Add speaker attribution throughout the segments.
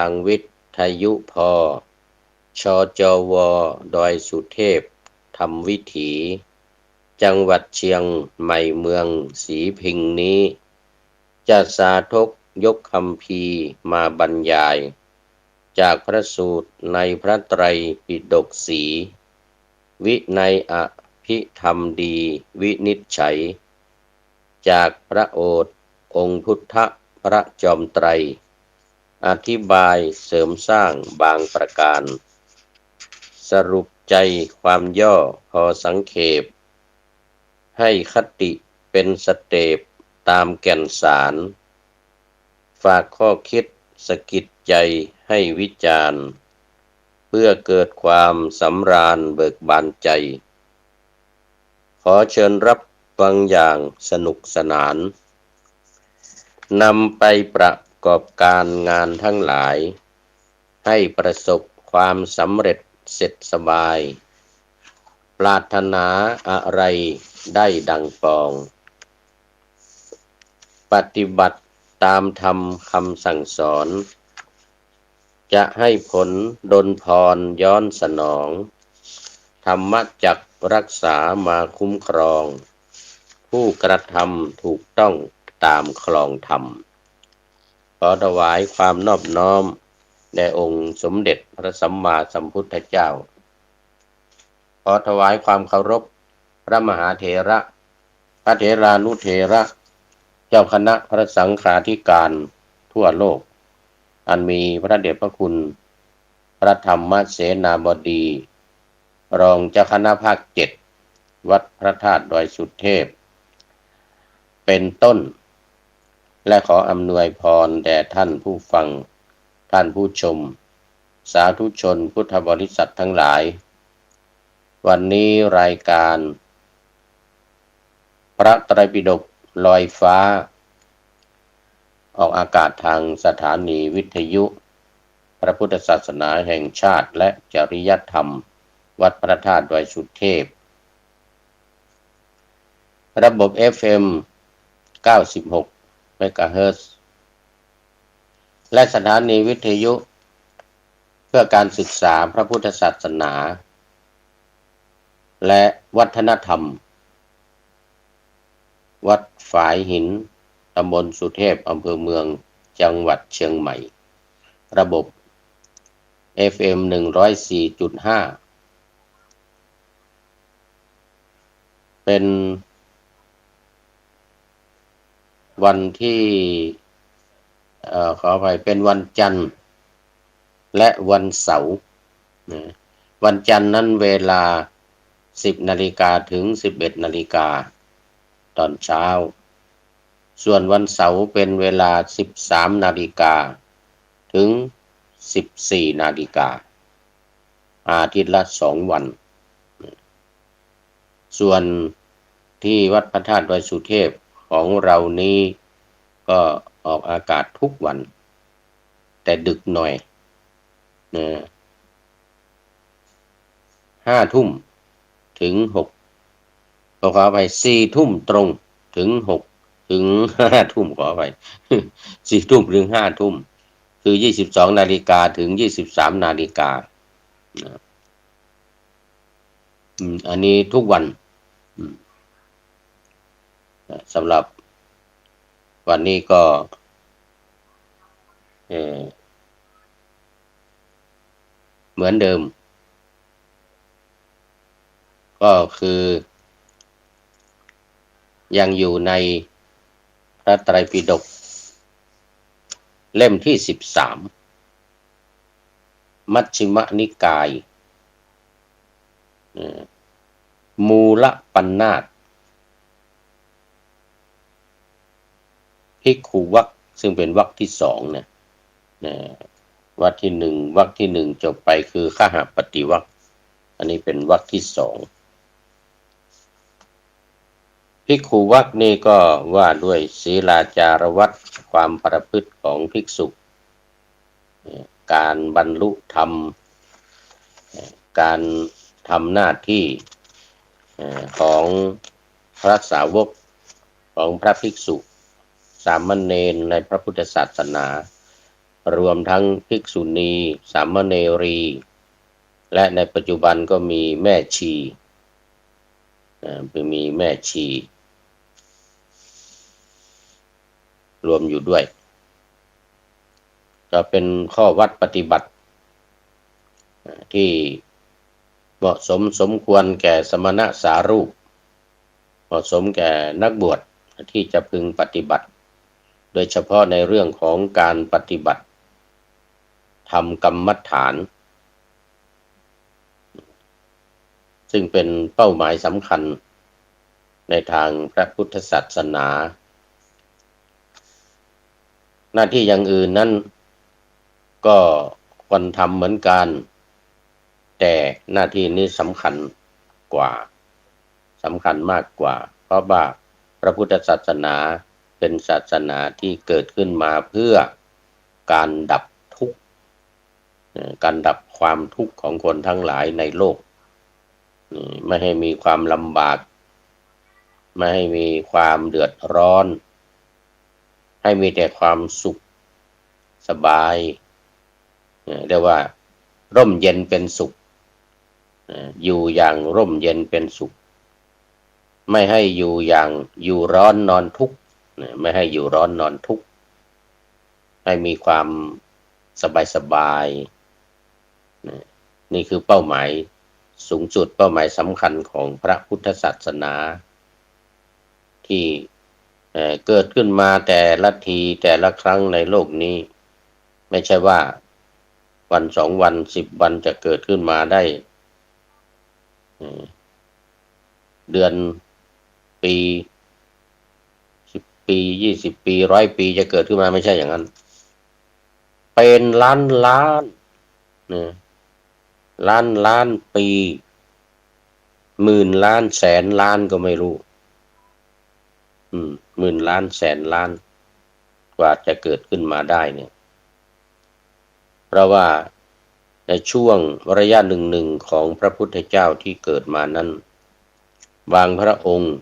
Speaker 1: ทางวิทยุพชจวดอยสุเทพธรรมวิถีจังหวัดเชียงใหม่เมืองศรีพิงค์นี้จะสาธกยกคัมภีร์มาบรรยายจากพระสูตรในพระไตรปิฎกสีวินัยอภิธรรมดีวินิจฉัยจากพระโอษฐ์องค์พุทธพระจอมไตรอธิบายเสริมสร้างบางประการสรุปใจความย่อพอสังเขปให้คติเป็นสเต็ปตามแก่นสารฝากข้อคิดสะกิดใจให้วิจารณ์เพื่อเกิดความสำราญเบิกบานใจขอเชิญรับฟังอย่างสนุกสนานนำไปประกอบการงานทั้งหลายให้ประสบความสำเร็จเสร็จสบายปรารถนาอะไรได้ดังปองปฏิบัติตามธรรมคำสั่งสอนจะให้ผลดลพรย้อนสนองธรรมจักรักษามาคุ้มครองผู้กระทำถูกต้องตามคลองธรรมขอถวายความนอบน้อมแด่องค์สมเด็จพระสัมมาสัมพุทธเจ้าขอถวายความเคารพพระมหาเถระพระเถรานุเถระเจ้าคณะพระสังฆาธิการทั่วโลกอันมีพระเดชพระคุณพระธรรมเสนาบดีรองเจ้าคณะภาค7วัดพระธาตุดอยสุเทพเป็นต้นและขออำนวยพรแด่ท่านผู้ฟังท่านผู้ชมสาธุชนพุทธบริษัททั้งหลายวันนี้รายการพระไตรปิฎกลอยฟ้าออกอากาศทางสถานีวิทยุพระพุทธศาสนาแห่งชาติและจริยธรรมวัดพระธาตุดอยสุเทพระบบ FM 96 เมกะเฮิรตซ์และสถานีวิทยุเพื่อการศึกษาพระพุทธศาสนาและวัฒนธรรมวัดฝายหินตำบลสุเทพอำเภอเมืองจังหวัดเชียงใหม่ระบบ FM 104.5 เป็นวันที่ขออภัยเป็นวันจันทร์และวันเสาร์วันจันทร์นั้นเวลา 10 นาฬิกาถึง 11 นาฬิกาตอนเช้าส่วนวันเสาร์เป็นเวลา 13 นาฬิกาถึง 14 นาฬิกาอาทิตย์ละ2 วันส่วนที่วัดพระธาตุดอยสุเทพของเรานี้ก็ออกอากาศทุกวันแต่ดึกหน่อย5 ทุ่มถึง6ขอไป4 ทุ่มตรงถึง6ถึง5 ทุ่มขอไป4 ทุ่มถึง5 ทุ่มคือ22 นาฬิกาถึง23 นาฬิกาอันนี้ทุกวันสำหรับวันนี้ก็เหมือนเดิมก็คือยังอยู่ในพระไตรปิฎกเล่มที่13มัชฌิมนิกายมูลปัณณาสภิกขุวรรคซึ่งเป็นวรรคที่2นะวรรคที่1วรรคที่1จบไปคือขหปฏิวรรคอันนี้เป็นวรรคที่2ภิกขุวรรคนี่ก็ว่าด้วยศีลาจารวัตรความประพฤติของภิกษุการบรรลุธรรมการทำหน้าที่ของพระสาวกของพระภิกษุสามเณรในพระพุทธศาสนา รวมทั้งภิกษุณีสามเณรีและในปัจจุบันก็มีแม่ชีมีแม่ชีรวมอยู่ด้วยก็เป็นข้อวัดปฏิบัติที่เหมาะสมสมควรแก่สมณะสารูปเหมาะสมแก่นักบวชที่จะพึงปฏิบัติโดยเฉพาะในเรื่องของการปฏิบัติทำกรรมฐานซึ่งเป็นเป้าหมายสำคัญในทางพระพุทธศาสนาหน้าที่อย่างอื่นนั้นก็ควรทำเหมือนกันแต่หน้าที่นี้สำคัญกว่าสำคัญมากกว่าเพราะว่าพระพุทธศาสนาเป็นศาสนาที่เกิดขึ้นมาเพื่อการดับทุกข์การดับความทุกข์ของคนทั้งหลายในโลกไม่ให้มีความลำบากไม่ให้มีความเดือดร้อนให้มีแต่ความสุขสบายเรียกว่าร่มเย็นเป็นสุขอยู่อย่างร่มเย็นเป็นสุขไม่ให้อยู่อย่างอยู่ร้อนนอนทุกข์ไม่ให้อยู่ร้อนนอนทุกข์ให้มีความสบายนี่คือเป้าหมายสูงสุดเป้าหมายสำคัญของพระพุทธศาสนาที่เกิดขึ้นมาแต่ละทีแต่ละครั้งในโลกนี้ไม่ใช่ว่าวัน2 วัน10 วันจะเกิดขึ้นมาได้เดือนปี10 ปี20 ปี100 ปีจะเกิดขึ้นมาไม่ใช่อย่างนั้นเป็นล้านล้านปีหมื่นล้านแสนล้านก็ไม่รู้หมื่นล้านแสนล้านกว่าจะเกิดขึ้นมาได้เนี่ยเพราะว่าในช่วงระยะหนึ่งของพระพุทธเจ้าที่เกิดมานั้นบางพระองค์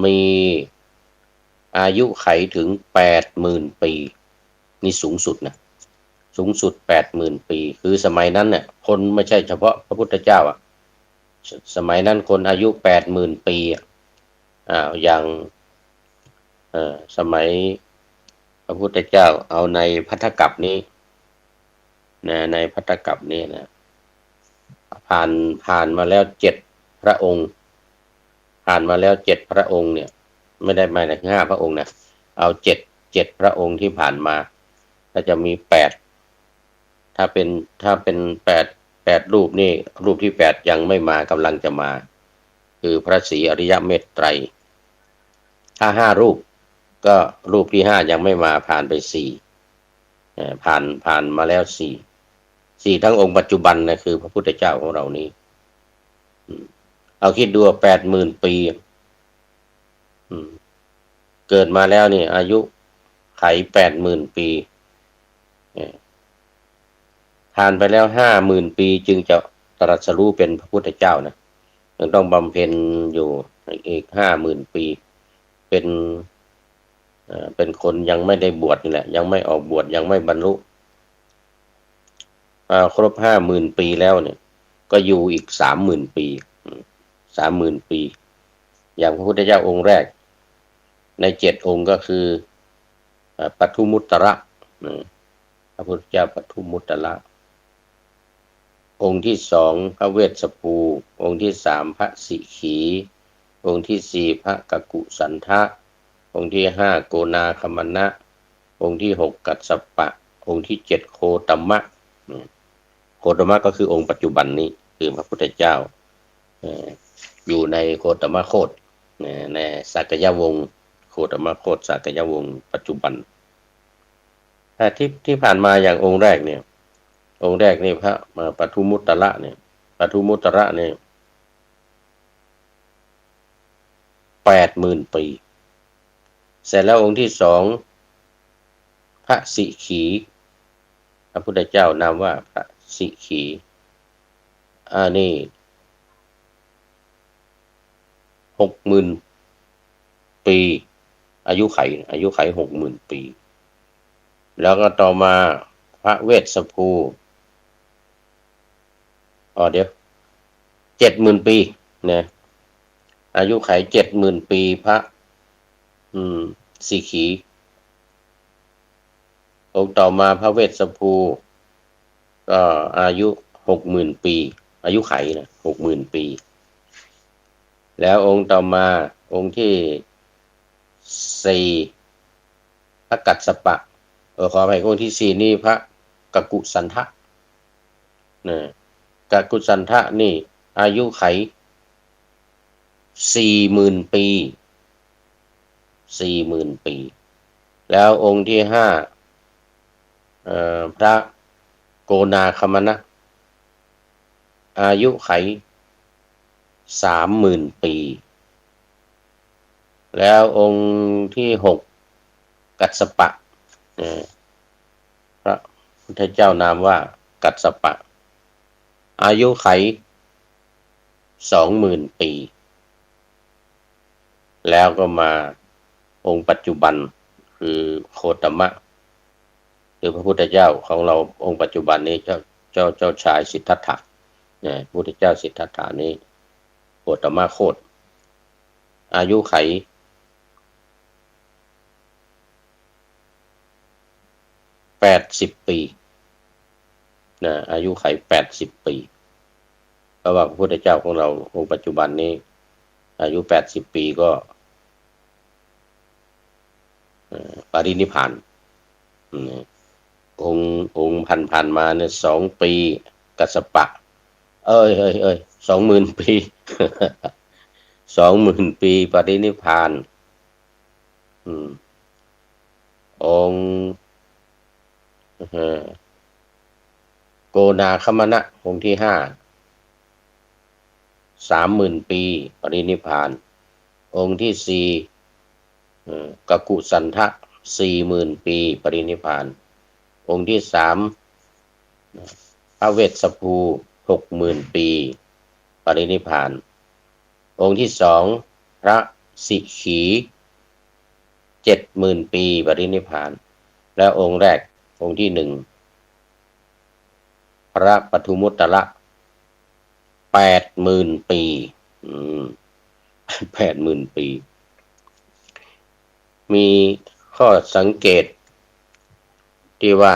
Speaker 1: มีอายุไขถึง80,000 ปีนี่สูงสุดนะสูงสุด80,000 ปีคือสมัยนั้นเนี่ยคนไม่ใช่เฉพาะพระพุทธเจ้าสมัยนั้นคนอายุ80,000 ปีอย่างสมัยพระพุทธเจ้าเอาในภัททกัปนี้นะในภัททกัปนี้นะผ่านมาแล้ว7 พระองค์ผ่านมาแล้ว7 พระองค์เนี่ยไม่ได้หมายถึง5 พระองค์นะเอา7พระองค์ที่ผ่านมาก็จะมี8ถ้าเป็น8รูปนี่รูปที่8ยังไม่มากำลังจะมาคือพระศรีอริยเมตไตรถ้า5 รูปก็รูปที่5ยังไม่มาผ่านไป4ผ่านมาแล้ว4ทั้งองค์ปัจจุบันนะคือพระพุทธเจ้าของเรานี้เอาคิดดู80,000 ปีเกิดมาแล้วนี่อายุไข80,000 ปีผ่านไปแล้ว50,000 ปีจึงจะตรัสรู้เป็นพระพุทธเจ้านะยังต้องบำเพ็ญอยู่อีก50,000 ปีเป็นคนยังไม่ได้บวชนี่แหละยังไม่ออกบวชยังไม่บรรลุครบ50,000 ปีแล้วเนี่ยก็อยู่อีก30,000 ปี30,000 ปีอย่างพระพุทธเจ้าองค์แรกใน7 องค์ก็คือปทุมุตตระพระพุทธเจ้าปทุมุตตระองค์ที่2พระเวสสภูองค์ที่3พระสิขีองค์ที่4พระกกุสันทะองค์ที่5โกนาคมนะองค์ที่6กัสสปะองค์ที่7โคตมะโคตมะก็คือองค์ปัจจุบันนี้คือพระพุทธเจ้าอยู่ในโคตมะโคตในสากยวงศ์โคตมะโคตสากยวงศ์ปัจจุบันแต่ที่ผ่านมาอย่างองค์แรกเนี่ยพระปทุมุตตระเนี่ยปทุมุตตระเนี่ย80,000 ปีเสร็จแล้วองค์ที่2พระสิขีพระพุทธเจ้านามว่าพระสิขีนี่60,000 ปีอายุไข60,000 ปี แล้วก็ต่อมาพระเวสสภูเดี๋ยว70,000 ปีนะอายุไข70,000 ปีพระสีขีองค์ต่อมาพระเวสสภูก็อายุ60,000 ปีอายุไขนะ60,000 ปีแล้วองค์ต่อมาองค์ที่สี่พระกัสสปะขออภัยองค์ที่สี่นี่พระกกุสันทะนะกกุสันทะนี่อายุไข40,000 ปี40,000 ปีแล้วองค์ที่ห้าพระโกนาคมนะอายุไข30,000 ปีแล้วองค์ที่หกกัสสปะพระพุทธเจ้านามว่ากัสสปะอายุไข20,000 ปีแล้วก็มาองค์ปัจจุบันคือโคตมะหรือพระพุทธเจ้าของเราองค์ปัจจุบันนี้เจ้าชายสิทธัตถะพระพุทธเจ้าสิทธัตถะนี้โคตมะโคตอายุไข80 ปีอายุไข80 ปีเพราะว่าพระพุทธเจ้าของเราองค์ปัจจุบันนี้อายุ80 ปีก็ปรินิพพานองค์ผ่านมาเนี่ย2 ปีกัสสปะ20,000 ปี20,000 ปีปรินิพพานองค์โกนาคมนะองค์ที่ห้า30,000 ปีปรินิพพานองค์ที่สี่กกุสันทะ40,000 ปีปรินิพพานองค์ที่สามพระเวสสภู60,000 ปีปรินิพพานองค์ที่สองพระสิขี70,000 ปีปรินิพพานและองค์แรกองค์ที่หนึ่งพระปทุมุตตระ80,000 ปี80,000 ปีมีข้อสังเกตที่ว่า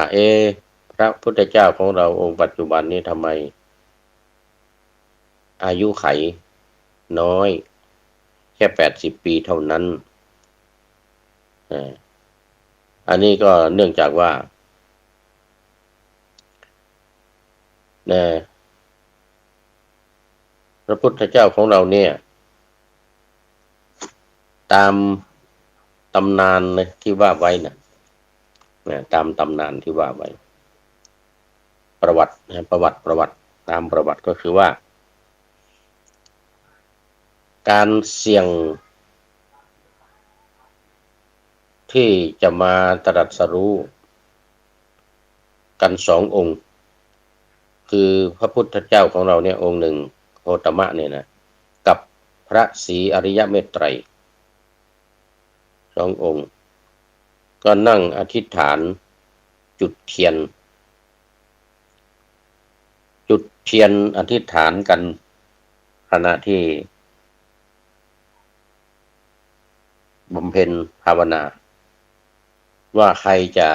Speaker 1: พระพุทธเจ้าของเราองค์ปัจจุบันนี้ทำไมอายุไขน้อยแค่80 ปีเท่านั้นอันนี้ก็เนื่องจากว่าพระพุทธเจ้าของเราเนี่ยตามตำนานที่ว่าไว้ตามตำนานที่ว่าไว้ประวัติตามประวัติก็คือว่าการเสี่ยงที่จะมาตรัสรู้กัน2 องค์คือพระพุทธเจ้าของเราเนี่ยองค์หนึ่งโคตมะเนี่ยนะกับพระศรีอริยเมตไตร2 องค์ก็นั่งอธิษฐานจุดเทียนอธิษฐานกันขณะที่บำเพ็ญภาวนาว่าใครจะ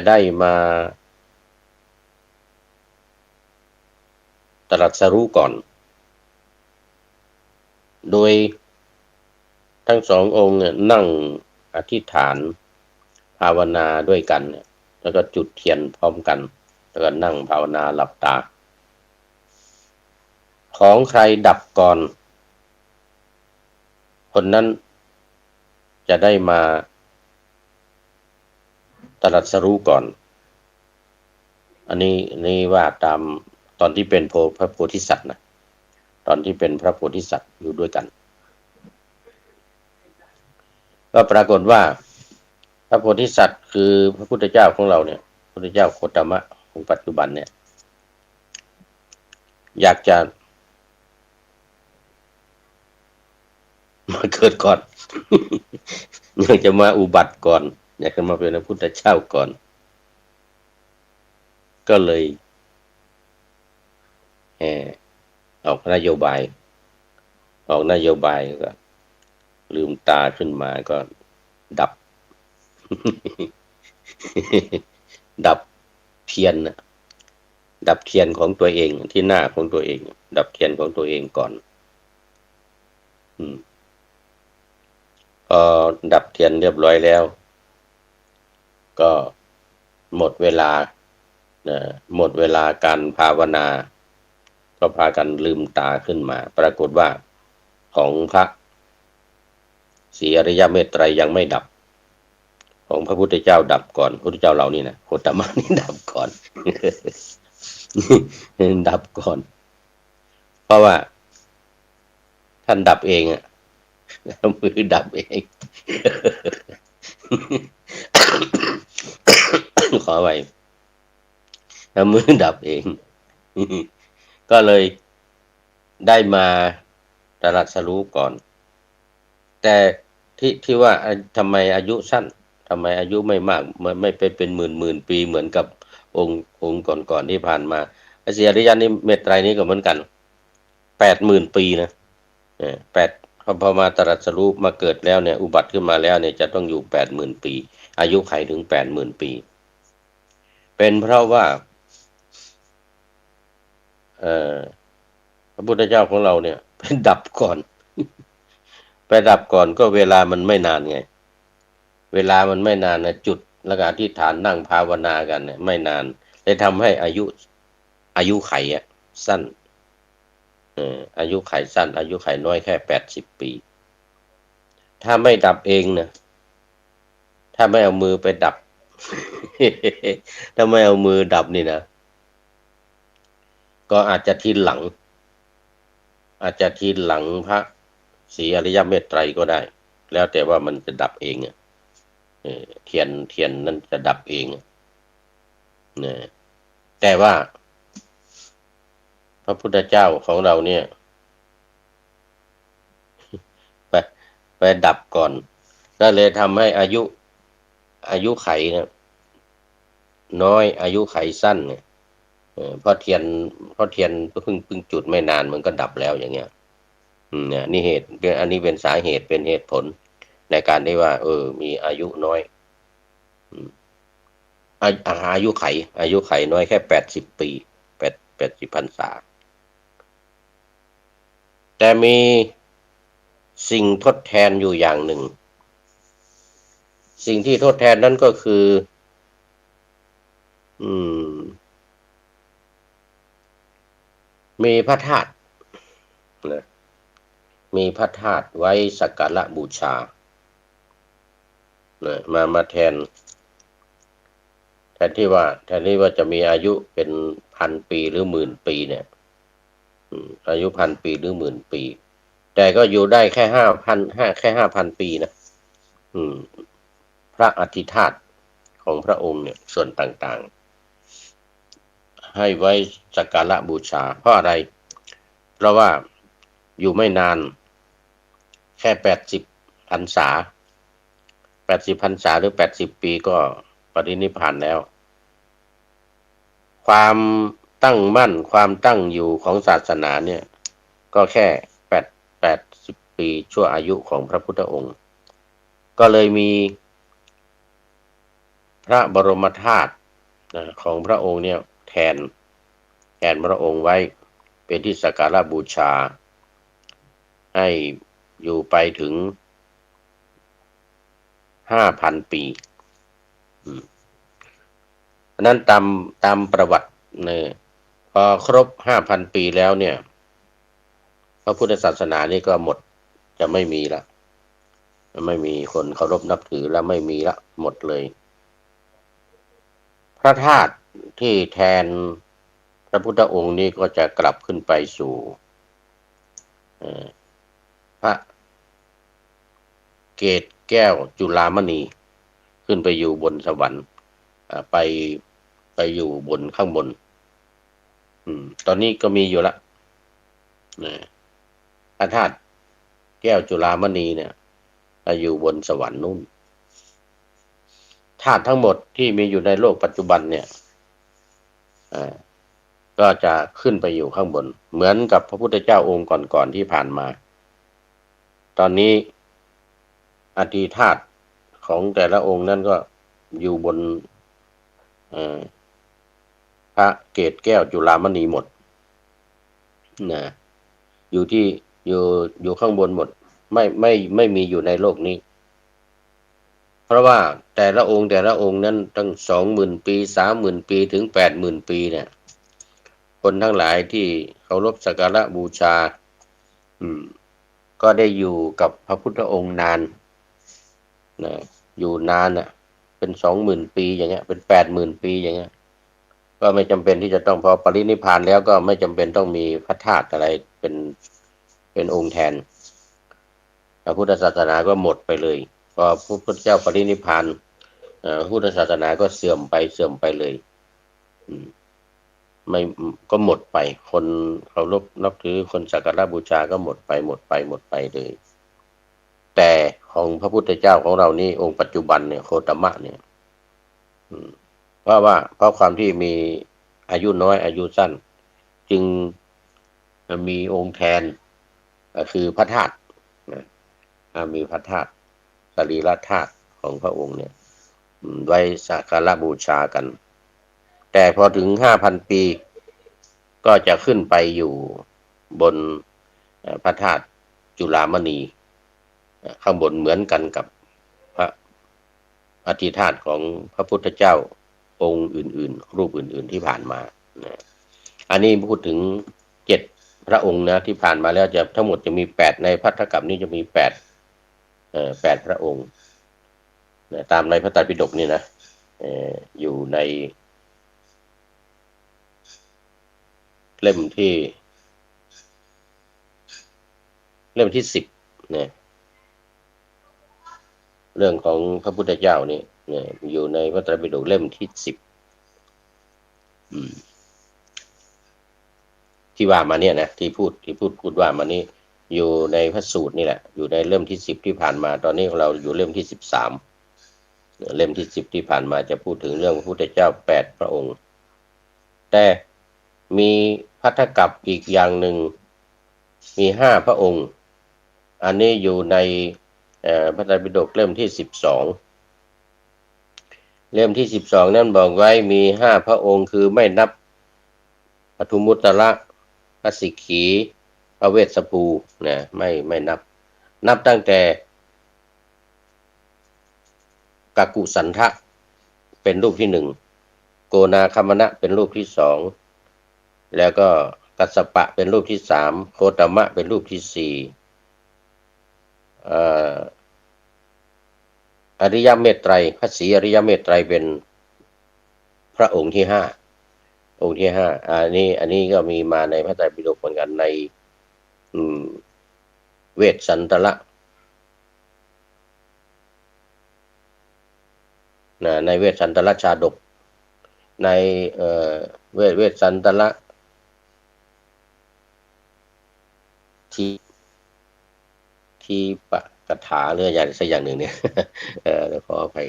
Speaker 1: ได้มาตรัสรู้ก่อนโดยทั้ง2 องค์เนี่ยนั่งอธิษฐานภาวนาด้วยกันแล้วก็จุดเทียนพร้อมกันแล้วก็นั่งภาวนาหลับตาของใครดับก่อนคนนั้นจะได้มาตรัสรู้ก่อนอันนี้ว่าตามตอนที่เป็นพระโพธิสัตว์นะตอนที่เป็นพระโพธิสัตว์อยู่ด้วยกันก็ปรากฏว่าพระโพธิสัตว์คือพระพุทธเจ้าของเราเนี่ยพระพุทธเจ้าโคตมะองค์ปัจจุบันเนี่ยอยากจะ มาเกิดก่อน อยากจะมาอุบัติก่อนอยากจะมาเป็นพระพุทธเจ้าก่อนก็เลยแหมออกนโยบายก็ลืมตาขึ้นมาก็ดับ ดับเทียนน่ะดับเทียนของตัวเองที่หน้าของตัวเองดับเทียนของตัวเองก่อนพอดับเทียนเรียบร้อยแล้วก็หมดเวลาหมดเวลาการภาวนาก็พากันลืมตาขึ้นมาปรากฏว่าของพระศรีอริยเมตไตรยังไม่ดับของพระพุทธเจ้าดับก่อนพระพุทธเจ้าเรานี่นะโคตมะนี่ดับก่อน ดับก่อนเพราะว่าท่านดับเองอะมือดับเอง ขอไว้แล้วมือดับเอง ก็เลยได้มาตรัสรู้ก่อนแต่ที่ว่าทำไมอายุสั้นทำไมอายุไม่มากไม่เป็นหมื่นปีเหมือนกับองค์ก่อนที่ผ่านมาพระศรีอริยะนี่เมตไตรนี้ก็เหมือนกัน80,000 ปีนะแปดพอมาตรัสรู้มาเกิดแล้วเนี่ยอุบัติขึ้นมาแล้วเนี่ยจะต้องอยู่80,000 ปีอายุไขถึง80,000 ปีเป็นเพราะว่าพระพุทธเจ้าของเราเนี่ยไปดับก่อนไปดับก่อนก็เวลามันไม่นานไงเวลามันไม่นานนะจุดแล้วก็อธิษฐานนั่งภาวนากันเนี่ยไม่นานเลยทำให้อายุไขสั้นอายุไขสั้นอายุไขน้อยแค่80 ปีถ้าไม่ดับเองนะถ้าไม่เอามือไปดับ ถ้าไม่เอามือดับนี่นะก็อาจจะทีหลังพระศรีอริยเมตไตรก็ได้แล้วแต่ว่ามันจะดับเองเทียนนั้นจะดับเองนะแต่ว่าพระพุทธเจ้าของเราเนี่ยไปไปดับก่อนก็เลยทำให้อายุไขนะน้อยอายุไขสั้นเนี่ยเพราะเทียนเพิ่งจุดไม่นานมันก็ดับแล้วอย่างเงี้ยเนี่ยนี่เหตุอันนี้เป็นสาเหตุเป็นเหตุผลในการที่ว่ามีอายุน้อยอายุไขน้อยแค่80 ปี80 พรรษาแต่มีสิ่งทดแทนอยู่อย่างหนึ่งสิ่งที่ทดแทนนั้นก็คือมีพระธาตุนะมีพระธาตุไว้สักการะบูชานะมาแทนที่ว่าจะมีอายุเป็น1,000 ปีหรือ10,000 ปีเนี่ยอายุ1,000 ปีหรือ10,000 ปีแต่ก็อยู่ได้แค่5,000 ปีนะพระอธิธาตุของพระองค์เนี่ยส่วนต่างๆให้ไว้สักการะบูชาเพราะอะไรเพราะว่าอยู่ไม่นานแค่80 พรรษาหรือ80 ปีก็ปรินิพพานแล้วความตั้งมั่นความตั้งอยู่ของศาสนาเนี่ยก็แค่80 ปีชั่วอายุของพระพุทธองค์ก็เลยมีพระบรมธาตุของพระองค์เนี่ยแทนพระองค์ไว้เป็นที่สักการะบูชาให้อยู่ไปถึง5,000 ปีนั้นตามประวัติเนี่ยพอครบ5,000 ปีแล้วเนี่ยพระพุทธศาสนานี่ก็หมดจะไม่มีละไม่มีคนเคารพนับถือแล้วไม่มีละหมดเลยพระธาตุที่แทนพระพุทธองค์นี้ก็จะกลับขึ้นไปสู่พระเกศแก้วจุฬามณีขึ้นไปอยู่บนสวรรค์ไปอยู่บนข้างบนตอนนี้ก็มีอยู่ละพระธาตุ แก้วจุฬามณีเนี่ยอยู่บนสวรรค์นู่นธาตุทั้งหมดที่มีอยู่ในโลกปัจจุบันเนี่ยก็จะขึ้นไปอยู่ข้างบนเหมือนกับพระพุทธเจ้าองค์ก่อนๆที่ผ่านมาตอนนี้อธิธาตุของแต่ละองค์นั้นก็อยู่บนพระเกศแก้วจุฬามณีหมดนะอยู่ที่อยู่ข้างบนหมดไม่มีอยู่ในโลกนี้เพราะว่าแต่ละองค์นั้นตั้ง20,000 ปี30,000 ปีถึง80,000 ปีเนี่ยคนทั้งหลายที่เคารพสักการะบูชาก็ได้อยู่กับพระพุทธองค์นานนะอยู่นานเป็น20,000 ปีอย่างเงี้ยเป็น80,000 ปีอย่างเงี้ยก็ไม่จำเป็นที่จะต้องพอปรินิพพานแล้วก็ไม่จำเป็นต้องมีพระธาตุอะไรเป็นองค์แทนพระพุทธศาสนาก็หมดไปเลยพอพระพุทธเจ้าปรินิพพานพุทธศาสนาก็เสื่อมไปเลยไม่ก็หมดไปคนเคารพนับถือคนสักการะบูชาก็หมดไปเลยแต่ของพระพุทธเจ้าของเรานี่องค์ปัจจุบันเนี่ยโคตมะเนี่ยเพราะความที่มีอายุน้อยอายุสั้นจึงมีองค์แทนคือพระธาตุมีพระธาตุสรีระธาตุของพระองค์เนี่ยไว้สักการะบูชากันแต่พอถึง 5,000 ปีก็จะขึ้นไปอยู่บนพระธาตุจุฬามณีข้างบนเหมือนกันกับพระอธิธาตุของพระพุทธเจ้าองค์อื่นๆรูปอื่นๆที่ผ่านมาอันนี้พูดถึง7พระองค์นะที่ผ่านมาแล้วจะทั้งหมดจะมี8ในภัททกัปนี้จะมี8พระองค์ตามในพระไตรปิฎกนี่นะอยู่ในเล่มที่10เนี่ยเรื่องของพระพุทธเจ้านี่อยู่ในพระไตรปิฎกเล่มที่10ที่ว่ามาเนี่ยนะที่พูดว่ามานี่อยู่ในพระสูตรนี่แหละอยู่ในเล่มที่10ที่ผ่านมาตอนนี้เราอยู่เล่มที่13เล่มที่10ที่ผ่านมาจะพูดถึงเรื่องพระพุทธเจ้า8พระองค์แต่มีภัททกัปอีกอย่างหนึ่งมี5พระองค์อันนี้อยู่ในพระไตรปิฎกเล่มที่12เล่มที่12นั้นบอกไว้มี5พระองค์คือไม่นับปทุมมุตตระพระสิกขีพระเวสสภูนะไม่นับตั้งแต่กักกุสันทะเป็นรูปที่1โกนาคัมมนะเป็นรูปที่2แล้วก็กัสสปะเป็นรูปที่3โคตมะเป็นรูปที่4อริยเมตไตรพระศรีอริยเมตไตรเป็นพระองค์ที่5องค์ที่5อันนี้ก็มีมาในพระไตรปิฎกเหมือนกันในเวสสันตระในเวสสันตระชาดกในเวสสันตระที่ปะกถาหรืออย่างสักอย่างหนึ่งเนี่ยขออภัย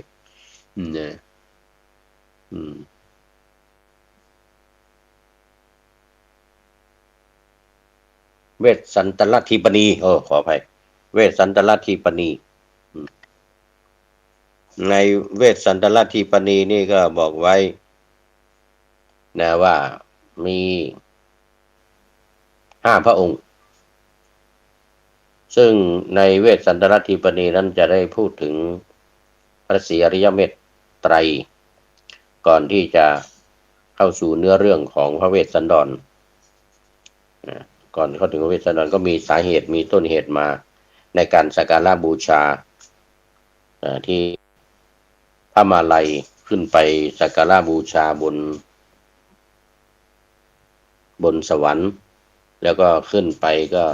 Speaker 1: เวสสันตรทีปณีขออภัยเวสสันตรทีปณีในเวสสันตรทีปณีนี่ก็บอกไว้นะว่ามี5พระองค์ซึ่งในเวสสันตรทีปณีนั้นจะได้พูดถึงพระศรีอริยเมตไตรก่อนที่จะเข้าสู่เนื้อเรื่องของพระเวสสันดรก่อนเข้าถึงพระเวสสันดรก็มีสาเหตุมีต้นเหตุมาในการสักการะบูชาที่พระมาลัยขึ้นไปสักการะบูชาบนสวรรค์แล้วก็ขึ้นไปก็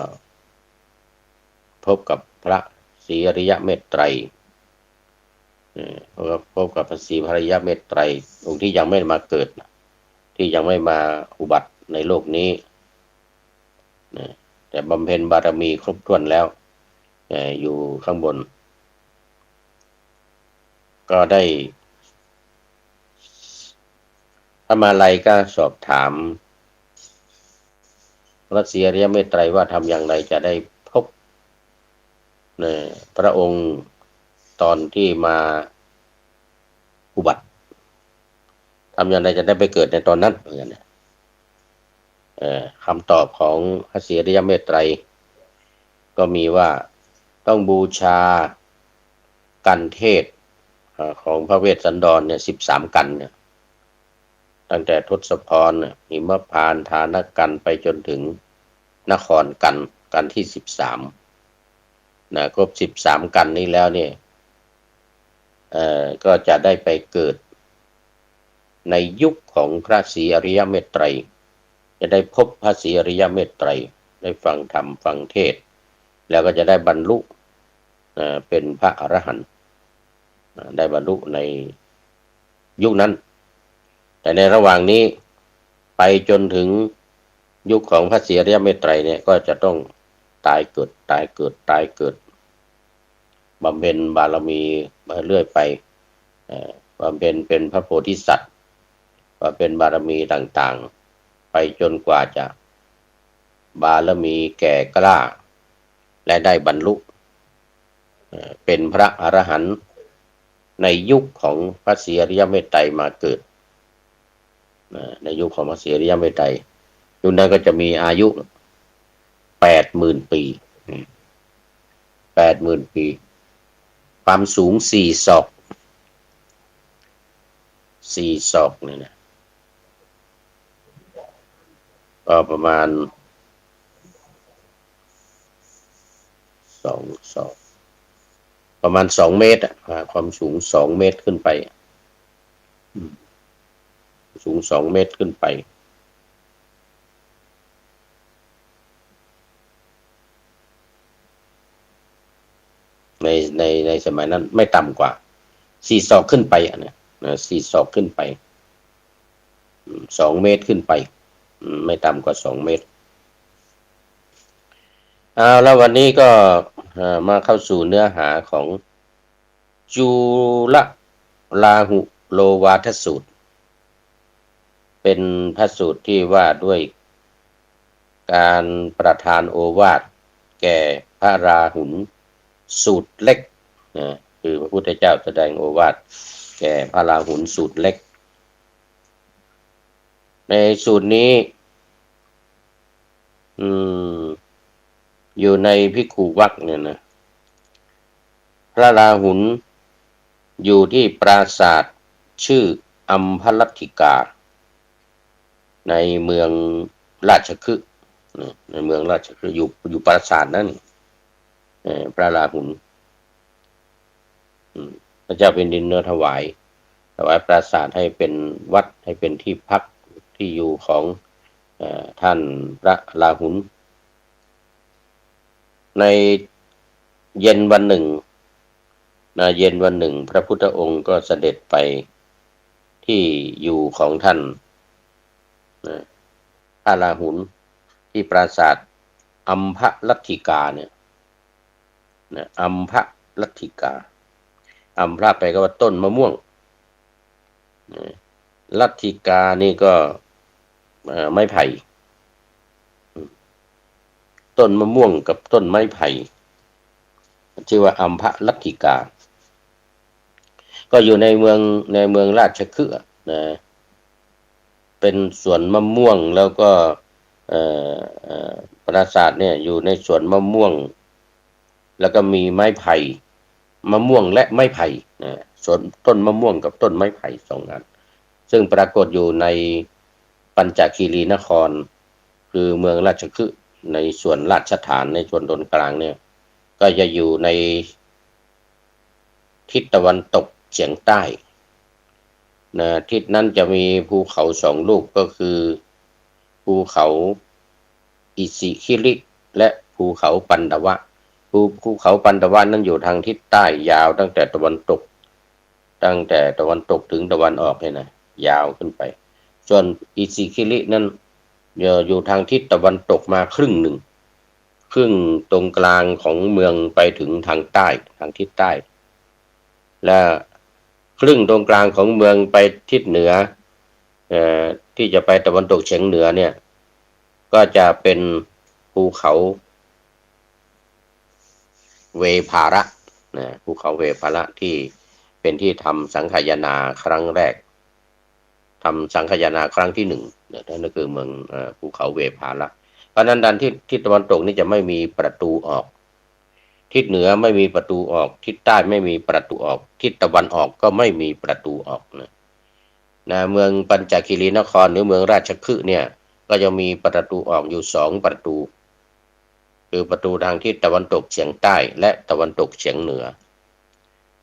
Speaker 1: พบกับพระศรีอริยเมตไตรพบกับพระศรีอริยเมตไตรองค์ที่ยังไม่มาเกิดที่ยังไม่มาอุบัติในโลกนี้แต่บำเพ็ญบารมีครบถ้วนแล้ว อยู่ข้างบนก็ได้พระมาลัยก็สอบถามพระศรีอริยเมตไตรว่าทำอย่างไรจะได้พบพระองค์ตอนที่มาอุบัติทำอย่างไรจะได้ไปเกิดในตอนนั้นเหมือนกันคำตอบของพระศรีอริยเมตไตรก็มีว่าต้องบูชากันเทศของพระเวสสันดรเนี่ย13 กันเนี่ยตั้งแต่ทศพรหิมพานต์ทานกันไปจนถึงนครกันที่13ครบ13กันนี้แล้วเนี่ยก็จะได้ไปเกิดในยุคของพระศรีอริยเมตไตรจะได้พบพระศรีอริยเมตไตรได้ฟังธรรมฟังเทศน์แล้วก็จะได้บรรลุเป็นพระอรหันต์ได้บรรลุในยุคนั้นแต่ในระหว่างนี้ไปจนถึงยุคของพระศรีอริยเมตไตรเนี่ยก็จะต้องตายเกิดบำเพ็ญบารมีมาเรื่อยไปบำเพ็ญเป็นพระโพธิสัตว์บำเพ็ญบารมีต่างๆไปจนกว่าจะบารมีแก่กล้าและได้บรรลุเป็นพระอรหันต์ในยุคของพระศรีอริยเมตไตรมาเกิดในยุคของพระศรีอริยเมตไตรยุคนั้นก็จะมีอายุ80,000 ปี80,000 ปีความสูง4 ศอกเนี่ยนะก็ประมาณ2 ศอกประมาณ2 เมตรความสูง2 เมตรขึ้นไปสูง2 เมตรขึ้นไปในสมัยนั้นไม่ต่ำกว่า4 ศอกขึ้นไป4 ศอกขึ้นไป2 เมตรขึ้นไปไม่ต่ำกว่า2 เมตรแล้ววันนี้ก็มาเข้าสู่เนื้อหาของจุลลาหุโลวาทสูตรเป็นพระสูตรที่ว่าด้วยการประทานโอวาทแก่พระราหุลสูตรเล็กคือพระพุทธเจ้าแสดงโอวาทแก่พระราหุลสูตรเล็กในสูตรนี้อยู่ในภิกขุวรรคเนี่ยนะพระราหุลอยู่ที่ปราสาทชื่ออัมพลัทธิกาในเมืองราชคฤห์ในเมืองราชคฤห์อยู่ปราสาทนั้นพระราหุลพระเจ้าเป็นดินถวายปราสาทให้เป็นวัดให้เป็นที่พักที่อยู่ของท่านพระราหุลในเย็นวันหนึ่งพระพุทธองค์ก็เสด็จไปที่อยู่ของท่านพระราหุลที่ปราสาทอัมพลัทธิกาเนี่ยอัมพลัทธิกาอัมพะแปลว่าต้นมะม่วงลัทธิกานี่ก็ไม้ไผ่ต้นมะม่วงกับต้นไม้ไผ่ชื่อว่าอัมพลัทธิกาก็อยู่ในเมืองราชคฤห์เป็นสวนมะม่วงแล้วก็ปราสาทเนี่ยอยู่ในสวนมะม่วงแล้วก็มีไม้ไผ่มะม่วงและไม้ไผ่สวนต้นมะม่วงกับต้นไม้ไผ่2 อันซึ่งปรากฏอยู่ในปัญจคีรีนครคือเมืองราชคฤห์ในส่วนราชฐานในส่วนตนกลางเนี่ยก็จะอยู่ในทิศตะวันตกเฉียงใต้ทิศนั้นจะมีภูเขา2 ลูกก็คือภูเขาอิสิคิริและภูเขาปันดวะภูเขาปันดวะนั้นอยู่ทางทิศใต้ยาวตั้งแต่ตะวันตกถึงตะวันออกเนี่ยนะยาวขึ้นไปส่วนอิสิคิรินั้นอยู่ทางทิศตะวันตกมาครึ่งหนึ่ง ครึ่งตรงกลางของเมืองไปถึงทางใต้ทางทิศใต้และครึ่งตรงกลางของเมืองไปทิศเหนือที่จะไปตะวันตกเฉียงเหนือเนี่ยก็จะเป็นภูเขาเวภาระนะภูเขาเวภาระที่เป็นที่ทำสังฆายนาครั้งแรกทำสังฆายนาครั้งที่หนึ่งนั่นก็คือเมืองภูเขาเวภาระเพราะนั้นด้านทิศตะวันตกนี่จะไม่มีประตูออกทิศเหนือไม่มีประตูออกทิศใต้ไม่มีประตูออกทิศตะวันออกก็ไม่มีประตูออกนะเมืองปัญจคีรีนครหรือเมืองราชคฤห์เนี่ยก็จะมีประตูออกอยู่สองประตูคือประตูทางทิศตะวันตกเฉียงใต้และตะวันตกเฉียงเหนือ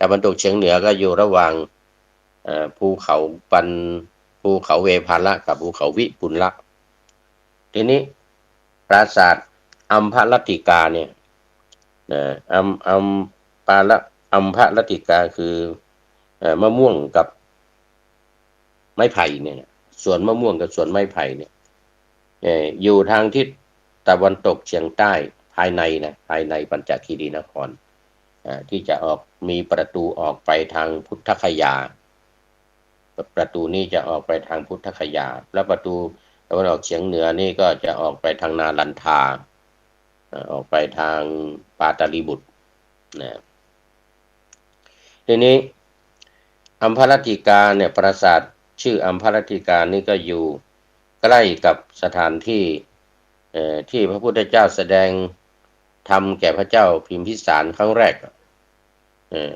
Speaker 1: ตะวันตกเฉียงเหนือก็อยู่ระหว่างภูเขาภูเขาเวภาละกับภูเขาวิปุลละทีนี้ปราสาทอัมพลัตติกาเนี่ยอัมปาละอัมพลัตติกาคือมะม่วงกับไม้ไผ่เนี่ยสวนมะม่วงกับสวนไม้ไผ่เนี่ยอยู่ทางทิศตะวันตกเฉียงใต้ภายในปัญจคีรีนครที่จะออกมีประตูออกไปทางพุทธคยาประตูนี้จะออกไปทางพุทธคยาและประตูตะวันออกเฉียงเหนือนี่ก็จะออกไปทางนาลันทาออกไปทางปาตาลีบุตรนะทีนี้อัมพลัตติกาเนี่ยปราสาทชื่ออัมพลัตติกานี่ก็อยู่ใกล้กับสถานที่ที่พระพุทธเจ้าแสดงธรรมแก่พระเจ้าพิมพิสารครั้งแรก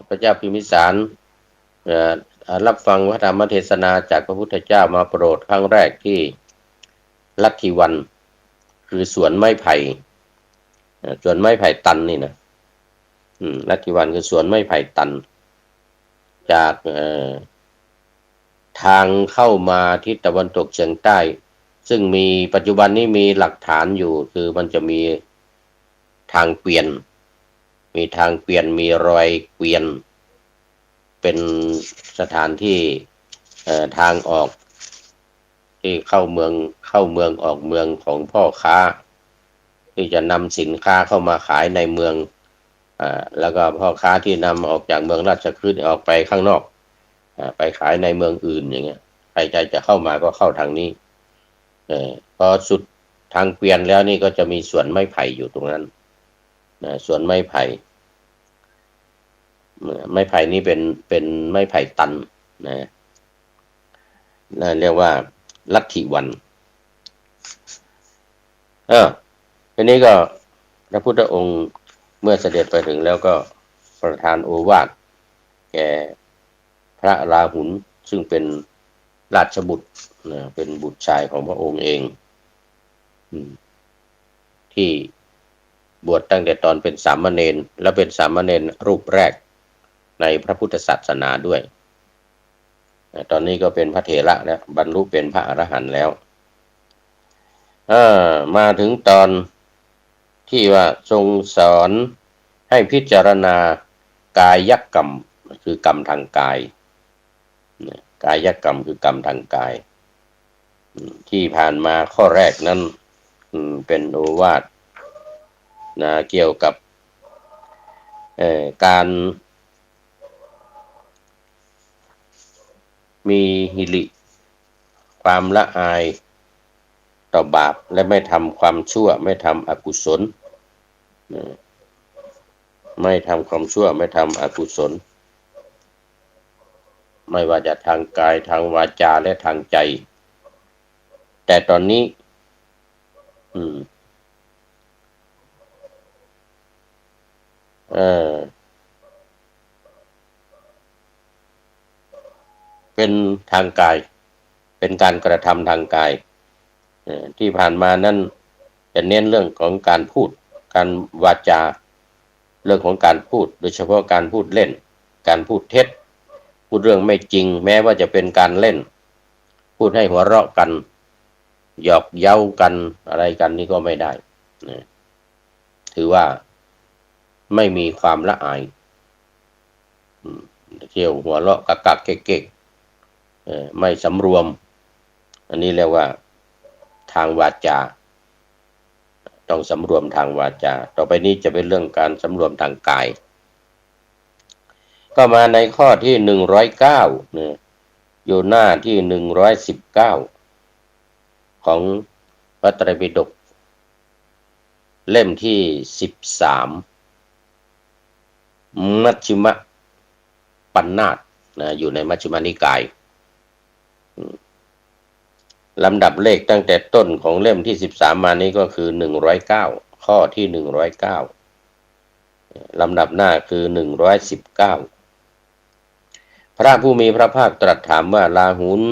Speaker 1: พระเจ้าพิมพิสารรับฟังพระธรรมเทศนาจากพระพุทธเจ้ามาโปรดครั้งแรกที่ลัทธิวันคือสวนไม้ไผ่สวนไม้ไผ่ตันนี่นะลัทธิวันคือสวนไม้ไผ่ตันจากทางเข้ามาทิศตะวันตกเฉียงใต้ซึ่งมีปัจจุบันนี้มีหลักฐานอยู่คือมันจะมีทางเกวียนมีรอยเกวียนเป็นสถานที่ทางออกที่เข้าเมืองออกเมืองของพ่อค้าที่จะนำสินค้าเข้ามาขายในเมืองแล้วก็พ่อค้าที่นำออกจากเมืองราชคฤห์ออกไปข้างนอกไปขายในเมืองอื่นอย่างเงี้ยใครจะเข้ามาก็เข้าทางนี้พอสุดทางเกวียนแล้วนี่ก็จะมีสวนไม้ไผ่อยู่ตรงนั้นสวนไม้ไผ่นี้เป็นไม้ไผ่ตันนะเรียกว่าลัทธิวันทีนี้ก็พระพุทธองค์เมื่อเสด็จไปถึงแล้วก็ประทานโอวาทแก่พระราหุลซึ่งเป็นราชบุตรเป็นบุตรชายของพระองค์เองที่บวชตั้งแต่ตอนเป็นสามเณรและเป็นสามเณรรูปแรกในพระพุทธศาสนาด้วยตอนนี้ก็เป็นพระเถระแล้วบรรลุเป็นพระอรหันต์แล้วมาถึงตอนที่ว่าทรงสอนให้พิจารณากายกรรมคือกรรมทางกายกายกรรมคือกรรมทางกายที่ผ่านมาข้อแรกนั้นเป็นโอวาทเกี่ยวกับการมีหิริความละอายต่อบาปและไม่ทำความชั่วไม่ทำอกุศลไม่ทำความชั่วไม่ทำอกุศลไม่ว่าจะทางกายทางวาจาและทางใจแต่ตอนนี้เป็นทางกายเป็นการกระทำทางกายที่ผ่านมานั้นจะเน้นเรื่องของการพูดการวาจาเรื่องของการพูดโดยเฉพาะการพูดเล่นการพูดเท็จพูดเรื่องไม่จริงแม้ว่าจะเป็นการเล่นพูดให้หัวเราะกันหยอกเย้ากันอะไรกันนี่ก็ไม่ได้ถือว่าไม่มีความละอายเที่ยวหัวเราะกักเก๊กไม่สำรวมอันนี้เรียกว่าทางวาจา ต้องสำรวมทางวาจาต่อไปนี้จะเป็นเรื่องการสำรวมทางกายก็มาในข้อที่109เนี่ยอยู่หน้าที่119ของพระไตรปิฎกเล่มที่13มัชฌิมปัญนาตนะอยู่ในมัชฌิมานิกายลำดับเลขตั้งแต่ต้นของเล่มที่13มานี้ก็คือ109ข้อที่109ลำดับหน้าคือ119พระผู้มีพระภาคตรัสถามว่าราหุล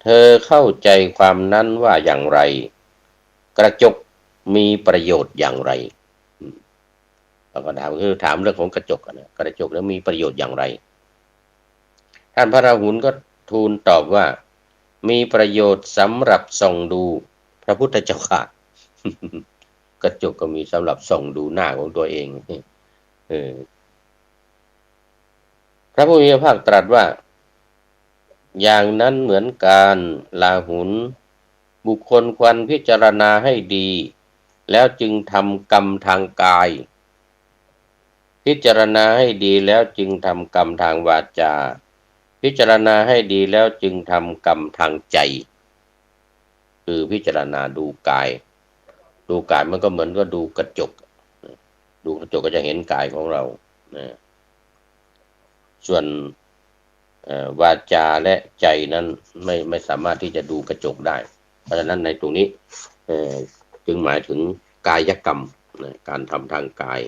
Speaker 1: เธอเข้าใจความนั้นว่าอย่างไรกระจกมีประโยชน์อย่างไรเราก็ถามคือถามเรื่องของกระจกนะกระจกแล้วมีประโยชน์อย่างไรท่านพระราหุลก็ทูลตอบว่ามีประโยชน์สำหรับส่องดูพระพุทธเจ้าค่ะกระจกก็มีสำหรับส่องดูหน้าของตัวเองพระผู้มีพระภาคตรัสว่าอย่างนั้นเหมือนกันราหุลบุคคลควรพิจารณาให้ดีแล้วจึงทำกรรมทางกายพิจารณาให้ดีแล้วจึงทำกรรมทางวาจาพิจารณาให้ดีแล้วจึงทำกรรมทางใจคือพิจารณาดูกายมันก็เหมือนก็ดูกระจกก็จะเห็นกายของเราส่วนวาจาและใจนั้นไม่สามารถที่จะดูกระจกได้เพราะฉะนั้นในตรงนี้จึงหมายถึงกายกรรมการทำทางกาย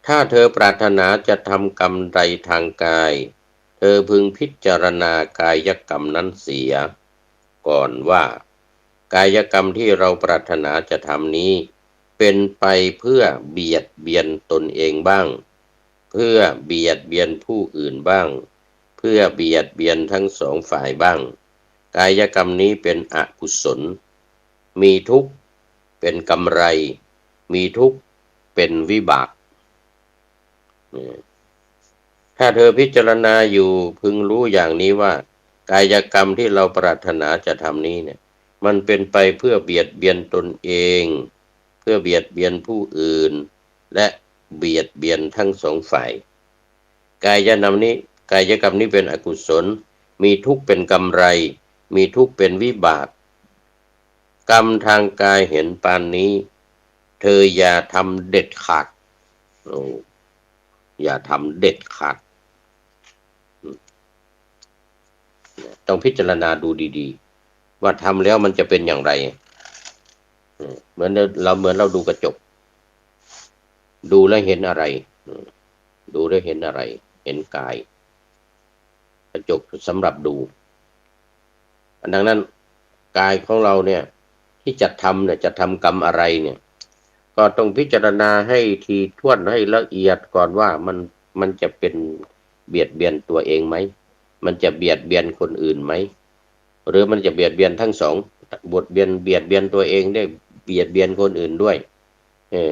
Speaker 1: ถ้าเธอปรารถนาจะทำกรรมใดทางกายเธอพึงพิจารณากายกรรมนั้นเสียก่อนว่ากายกรรมที่เราปรารถนาจะทำนี้เป็นไปเพื่อเบียดเบียนตนเองบ้างเพื่อเบียดเบียนผู้อื่นบ้างเพื่อเบียดเบียนทั้งสองฝ่ายบ้างกายกรรมนี้เป็นอกุศลมีทุกข์เป็นกำไรมีทุกข์เป็นวิบากถ้าเธอพิจารณาอยู่พึงรู้อย่างนี้ว่ากายกรรมที่เราปรารถนาจะทำนี้เนี่ยมันเป็นไปเพื่อเบียดเบียนตนเองเพื่อเบียดเบียนผู้อื่นและเบียดเบียนทั้งสองฝ่ายกายกรรมนี้เป็นอกุศลมีทุกข์เป็นกำไรมีทุกข์เป็นวิบากกรรมทางกายเห็นปานนี้เธออย่าทำเด็ดขาดอย่าทำเด็ดขาดต้องพิจารณาดูดีๆว่าทำแล้วมันจะเป็นอย่างไรเหมือนเราดูกระจกดูแล้วเห็นอะไรดูแล้วเห็นอะไรเห็นกายกระจกสำหรับดูดังนั้นกายของเราเนี่ยที่จะทำกรรมอะไรเนี่ยก็ต้องพิจารณาให้ถี่ถ้วนให้ละเอียดก่อนว่ามันจะเป็นเบียดเบียนตัวเองไหมมันจะเบียดเบียนคนอื่นไหมหรือมันจะเบียดเบียนทั้งสองเบียดเบียนตัวเองได้เบียดเบียนคนอื่นด้วย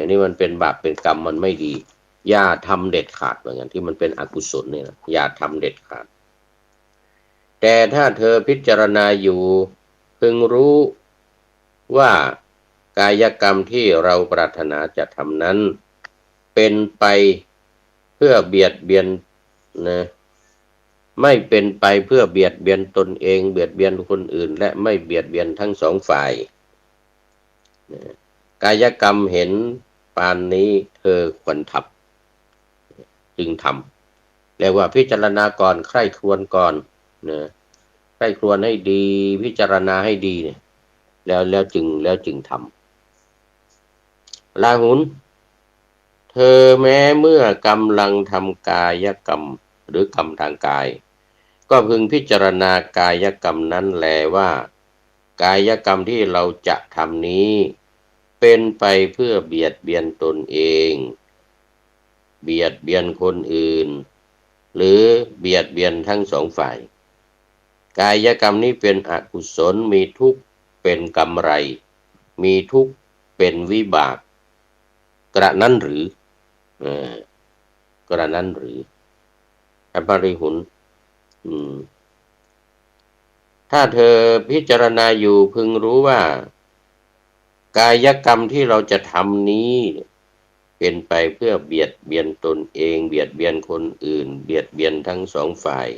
Speaker 1: นี่มันเป็นบาปเป็นกรรมมันไม่ดีอย่าทำเด็ดขาดเหมือนกันที่มันเป็นอกุศลเนี่ยอย่าทำเด็ดขาดแต่ถ้าเธอพิจารณาอยู่พึงรู้ว่ากายกรรมที่เราปรารถนาจะทำนั้นเป็นไปเพื่อเบียดเบียนนะไม่เป็นไปเพื่อเบียดเบียนตนเองเบียดเบียนคนอื่นและไม่เบียดเบียนทั้งสองฝ่ายกายกรรมเห็นปานนี้เธอควรทำจึงทำเรียกว่าพิจารณาก่อนใคร่ครวญก่อนนะใคร่ครวญให้ดีพิจารณาให้ดีเนี่ยแล้วจึงทำราหุลเธอแม้เมื่อกำลังทำกายกรรมหรือกรรมทางกายก็พึงพิจารณากายกรรมนั้นแลว่ากายกรรมที่เราจะทำนี้เป็นไปเพื่อเบียดเบียนตนเองเบียดเบียนคนอื่นหรือเบียดเบียนทั้งสองฝ่ายกายกรรมนี้เป็นอกุศลมีทุกข์เป็นกำไรมีทุกข์เป็นวิบากกระนั้นหรือกระนั้นหรือท่านพระอริหุล ถ้าเธอพิจารณาอยู่พึงรู้ว่ากายกรรมที่เราจะทำนี้เป็นไปเพื่อเบียดเบียนตนเองเบียดเบียนคนอื่นเบียดเบียนทั้งสองฝ่าย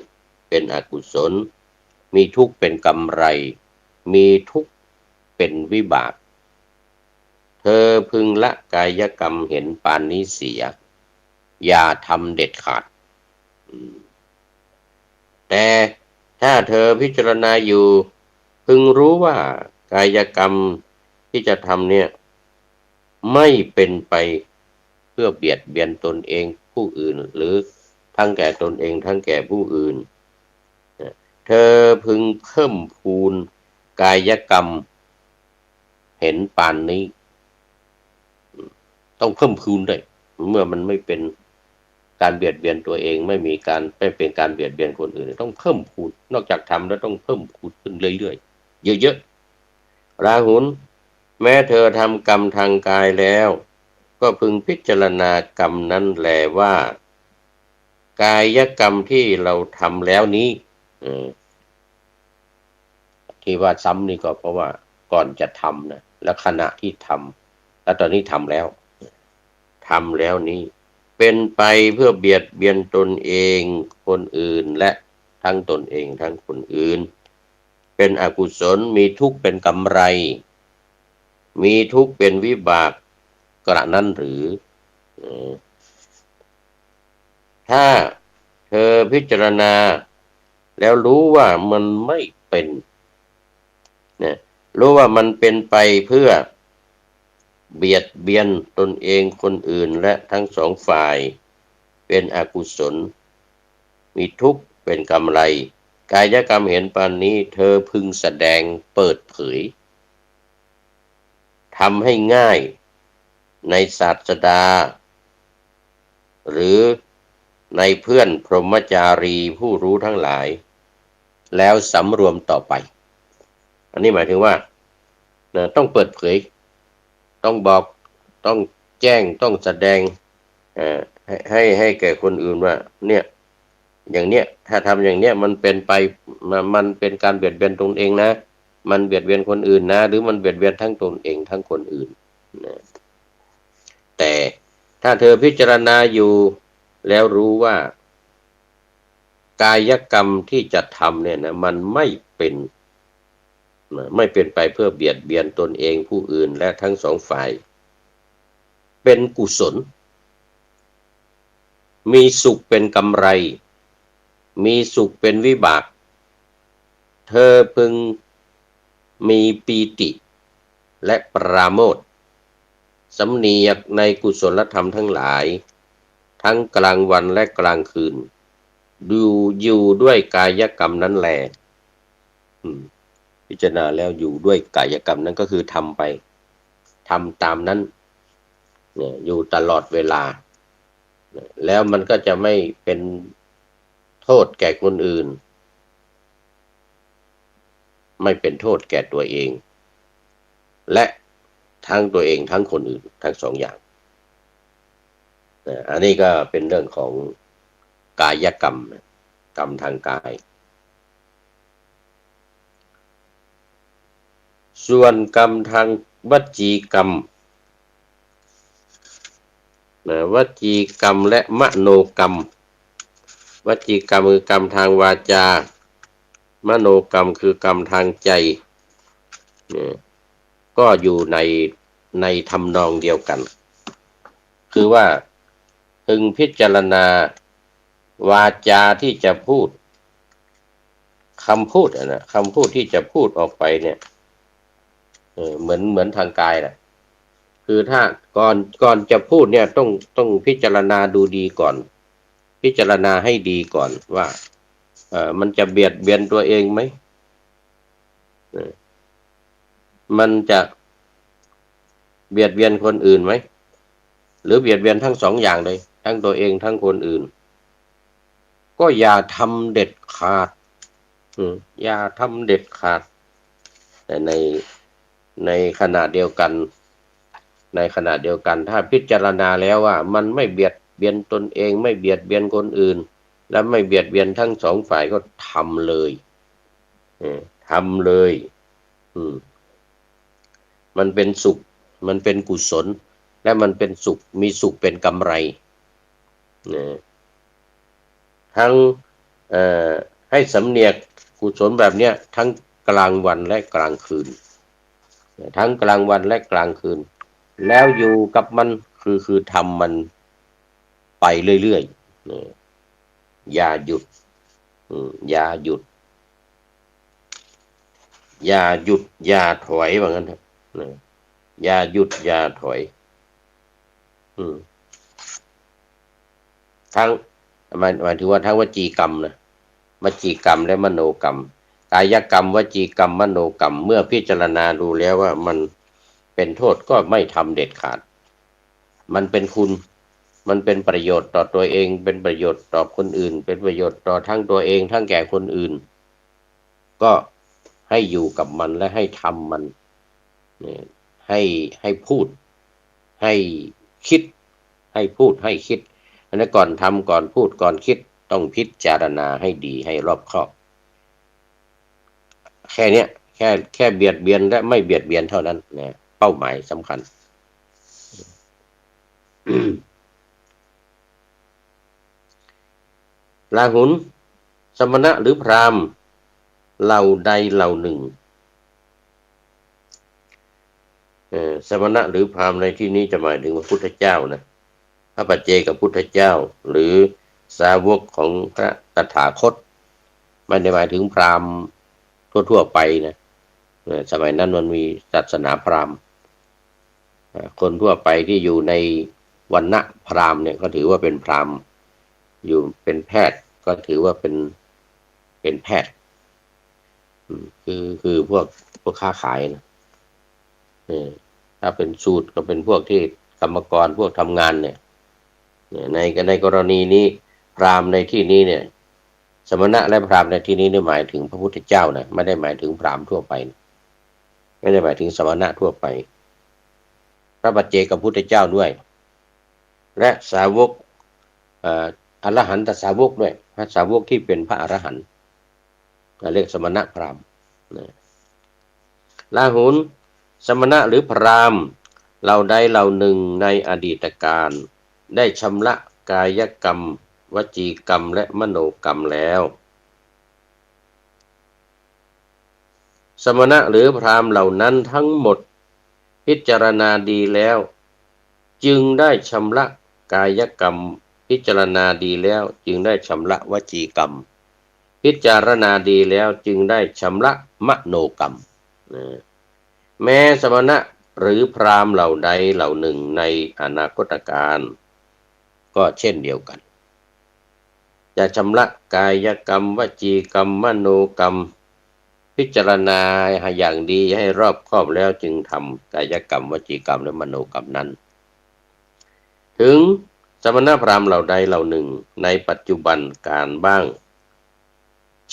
Speaker 1: เป็นอกุศลมีทุกข์เป็นกำไรมีทุกข์เป็นวิบากเธอพึงละกายกรรมเห็นปานนี้เสียอย่าทำเด็ดขาดแต่ถ้าเธอพิจารณาอยู่พึงรู้ว่ากายกรรมที่จะทำเนี่ยไม่เป็นไปเพื่อเบียดเบียนตนเองผู้อื่นหรือทั้งแก่ตนเองทั้งแก่ผู้อื่นเธอพึงเพิ่มพูนกายกรรมเห็นปานนี้ต้องเพิ่มพูนด้วยเมื่อมันไม่เป็นการเบียดเบียนตัวเองไม่เป็นการเบียดเบียนคนอื่นต้องเพิ่มพูนนอกจากทำแล้วต้องเพิ่มพูนขึ้นเรื่อยๆเยอะๆราหุลแม้เธอทำกรรมทางกายแล้วก็พึงพิจารณากรรมนั้นแลว่ากายกรรมที่เราทำแล้วนี้ที่ว่าซ้ำนี่ก็เพราะว่าก่อนจะทำนะและขณะที่ทำแล้วตอนนี้ทำแล้วนี้เป็นไปเพื่อเบียดเบียนตนเองคนอื่นและทั้งตนเองทั้งคนอื่นเป็นอกุศลมีทุกข์เป็นกำไรมีทุกข์เป็นวิบากกระนั้นหรือถ้าเธอพิจารณาแล้วรู้ว่ามันไม่เป็นนะรู้ว่ามันเป็นไปเพื่อเบียดเบียนตนเองคนอื่นและทั้งสองฝ่ายเป็นอกุศลมีทุกข์เป็นกำไรกายกรรมเห็นปานนี้เธอพึงแสดงเปิดเผยทำให้ง่ายในศาสดาหรือในเพื่อนพรหมจารีผู้รู้ทั้งหลายแล้วสำรวมต่อไปอันนี้หมายถึงว่าต้องเปิดเผยต้องบอกต้องแจ้งต้องแสดงให้แก่คนอื่นว่าเนี่ยอย่างเนี้ยถ้าทำอย่างเนี้ยมันเป็นไปมันเป็นการเบียดเบียนตนเองนะมันเบียดเบียนคนอื่นนะหรือมันเบียดเบียนทั้งตนเองทั้งคนอื่นนะแต่ถ้าเธอพิจารณาอยู่แล้วรู้ว่ากายกรรมที่จะทำเนี่ยนะมันไม่เป็นไปเพื่อเบียดเบียนตนเองผู้อื่นและทั้งสองฝ่ายเป็นกุศลมีสุขเป็นกำไรมีสุขเป็นวิบากเธอพึงมีปีติและปราโมทย์สำเนียกในกุศลธรรมทั้งหลายทั้งกลางวันและกลางคืนดูอยู่ด้วยกายกรรมนั้นแลพิจารณาแล้วอยู่ด้วยกายกรรมนั้นก็คือทำไปทำตามนั้นอยู่ตลอดเวลาแล้วมันก็จะไม่เป็นโทษแก่คนอื่นไม่เป็นโทษแก่ตัวเองและทั้งตัวเองทั้งคนอื่นทั้งสองอย่างอันนี้ก็เป็นเรื่องของกายกรรมกรรมทางกายส่วนกรรมทางวจีกรรมวจีกรรมและมโนกรรมวจีกรรมคือกรรมทางวาจามโนกรรมคือกรรมทางใจก็อยู่ในทำนองเดียวกันคือว่าพึงพิจารณาวาจาที่จะพูดคำพูดที่จะพูดออกไปเนี่ยเหมือนทางกายแหละคือถ้าก่อนจะพูดเนี่ยต้องพิจารณาดูดีก่อนพิจารณาให้ดีก่อนว่ามันจะเบียดเบียนตัวเองไหมมันจะเบียดเบียนคนอื่นไหมหรือเบียดเบียนทั้งสองอย่างเลยทั้งตัวเองทั้งคนอื่นก็อย่าทำเด็ดขาดอย่าทำเด็ดขาดแต่ในขณะเดียวกันถ้าพิจารณาแล้วว่ามันไม่เบียดเบียนตนเองไม่เบียดเบียนคนอื่นและไม่เบียดเบียนทั้งสองฝ่ายก็ทำเลยท ทำเลยมันเป็นสุขมันเป็นกุศลและมันเป็นสุขมีสุขเป็นกำไรนะทั้งให้สำเนียกกุศลแบบเนี้ยทั้งกลางวันและกลางคืนทั้งกลางวันและกลางคืนแล้วอยู่กับมันคือทำมันไปเรื่อยๆอย่าหยุดอย่าหยุดอย่าหยุดอย่าถอยว่างั้นเถอะอย่าหยุดอย่าถอยทั้งหมายถึงว่าทั้งวจีกรรมนะวจีกรรมและมโนกรรมกายกรรมวจีกรรมมโนกรรมเมื่อพิจารณาดูแล้วว่ามันเป็นโทษก็ไม่ทำเด็ดขาดมันเป็นคุณมันเป็นประโยชน์ต่อตัวเองเป็นประโยชน์ต่อคนอื่นเป็นประโยชน์ต่อทั้งตัวเองทั้งแก่คนอื่นก็ให้อยู่กับมันและให้ทำมันให้พูดให้คิดให้พูดให้คิดอันนั้นก่อนทำก่อนพูดก่อนคิดต้องพิจารณาให้ดีให้รอบคอบแค่เนี้ยแค่เบียดเบียนและไม่เบียดเบียนเท่านั้นเนี่ยเป้าหมายสำคัญ ราหุลสมณะหรือพราหมณ์เหล่าใดเหล่าหนึ่งสมณะหรือพราหมณ์ในที่นี้จะหมายถึงพระพุทธเจ้านะพระปัจเจกพุทธเจ้าหรือสาวกของพระตถาคตไม่ได้หมายถึงพราหมณ์ทั่วๆไปนะสมัยนั้นมันมีศาสนาพราหมณ์คนทั่วไปที่อยู่ในวรรณะพราหมณ์เนี่ยก็ถือว่าเป็นพราหมณ์อยู่เป็นแพทย์ก็ถือว่าเป็นแพทย์คือพวกค้าขายนะถ้าเป็นสูตรก็เป็นพวกที่กรรมกรพวกทำงานเนี่ยในกรณีนี้พราหมณ์ในที่นี้เนี่ยสมณะและพราหมณ์ในที่นี้หมายถึงพระพุทธเจ้านะไม่ได้หมายถึงพราหมณ์ทั่วไปนะไม่ได้หมายถึงสมณะทั่วไปพระปัจเจกพุทธเจ้าด้วยและสาวกอรหันตสาวกด้วยพระสาวกที่เป็นพระอรหันต์เรียกสมณะพราหมณ์ราหุลสมณะหรือพราหมณ์เหล่าใดเหล่าหนึ่งในอดีตการได้ชำระกายกรรมวจีกรรมและมโนกรรมแล้วสมณะหรือพราหมณ์เหล่านั้นทั้งหมดพิจารณาดีแล้วจึงได้ชำระกายกรรมพิจารณาดีแล้วจึงได้ชำระวจีกรรมพิจารณาดีแล้วจึงได้ชำระมโนกรรมแม้สมณะหรือพราหมณ์เหล่าใดเหล่าหนึ่งในอนาคตการก็เช่นเดียวกันจะชำระกายกรรมวจีกรรมมโนกรรมพิจารณาอย่างดีให้รอบคอบแล้วจึงทำกายกรรมวจีกรรมและมโนกรรมนั้นถึงสมณพราหมณ์เหล่าใดเหล่าหนึ่งในปัจจุบันการบ้าง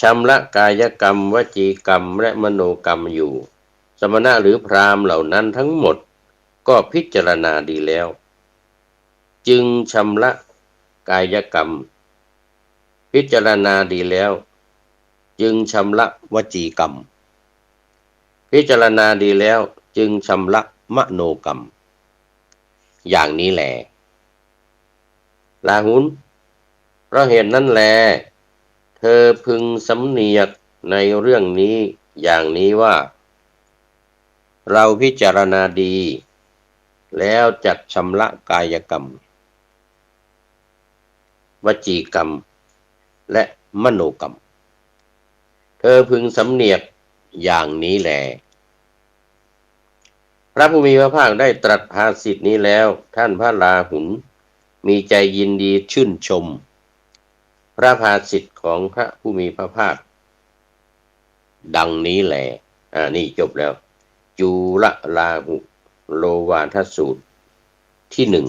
Speaker 1: ชำระกายกรรมวจีกรรมและมโนกรรมอยู่สมณะหรือพราหมณ์เหล่านั้นทั้งหมดก็พิจารณาดีแล้วจึงชำระกายกรรมพิจารณาดีแล้วจึงชำระวจีกรรมพิจารณาดีแล้วจึงชำระมโนกรรมอย่างนี้แหละราหุลเพราะเหตุนั้นแลเธอพึงสำเนียกในเรื่องนี้อย่างนี้ว่าเราพิจารณาดีแล้วจักชำระกายกรรมวจีกรรมและมโนกรรมเธอพึงสำเนียกอย่างนี้แลพระผู้มีพระภาคได้ตรัสภาษิตนี้แล้วท่านพระราหุลมีใจยินดีชื่นชมพระภาษิตของพระผู้มีพระภาคดังนี้แลนี่จบแล้วจุลราหุโลวาทสูตรที่หนึ่ง